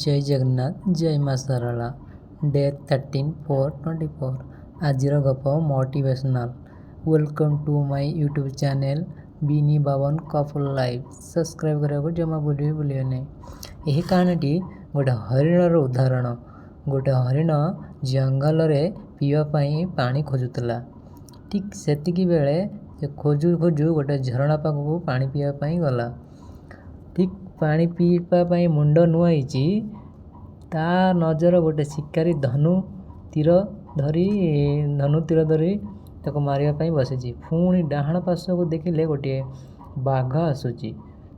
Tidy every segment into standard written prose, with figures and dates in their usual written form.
जय जगन्नाथ जय माँ सरला डे 13/4/24 आजिर गप motivational welcome to my YouTube channel बिनी बावन कपल लाइफ सब्सक्राइब करने जमा भूलिए नहीं। यही कहानी गोटे हरिणर उदाहरण। गोटे हरिण जंगल में पीवाई पानी खोजुला। ठीक सेतिकी बेले खोजु खोजु गोटे झरणा पाखक पानी पीवाई गला। ठीक पानी पीवाई मुंड नुआई ता नजर गोटे शिकारी धनु तीर धरी ताको मारिया बसी। पुणी डाहाण पार्श्व को देखिले गोटे बाघ आसूची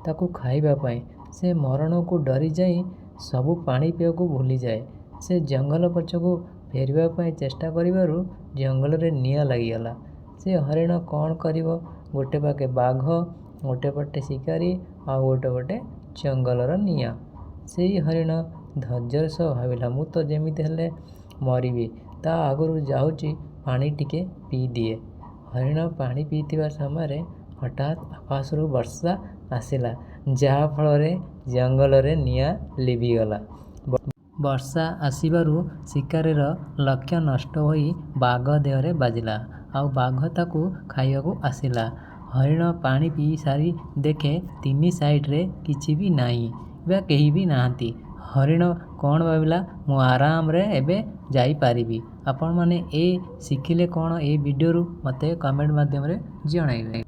ताको खाइबा पाई। से मरण को डरी जाई सबू पानी पीवा को भूली जाए। से जंगल पछकू फेरवा पाई चेष्टा करिबारु जंगल रे निया लागिगला। से हरिण कौन करिवो? गोटे पाके बाघ, गोटे पटे शिकारी आ गोटे पटे जंगलर निया। से हरिण धैर्यर सह भाविला मु तो जेमिति हेले मरिबी, ता आगुरु जाउची पानी टिके पी दिए। हरिण पानी पीतिबा समय हठात आकाशरू वर्षा आसिला, जहा फल जंगल रे निया लिभिगला। वर्षा आसिबारु शिकारीर लक्ष्य नष्ट होई बाघ देहरे बाजिला आउ बाघ ताकू खाइबाकू आसिला। हरिण पानी पी सारी देखे तीन साइड रे किछि भी नाही बा केही भी नाहंती। हरिण कौन भाविला मु आराम रे एबे जाई पारिबी। आपण माने ए शिखिले कौन ए वीडियो रु मते कमेंट माध्यम रे जणाइबे।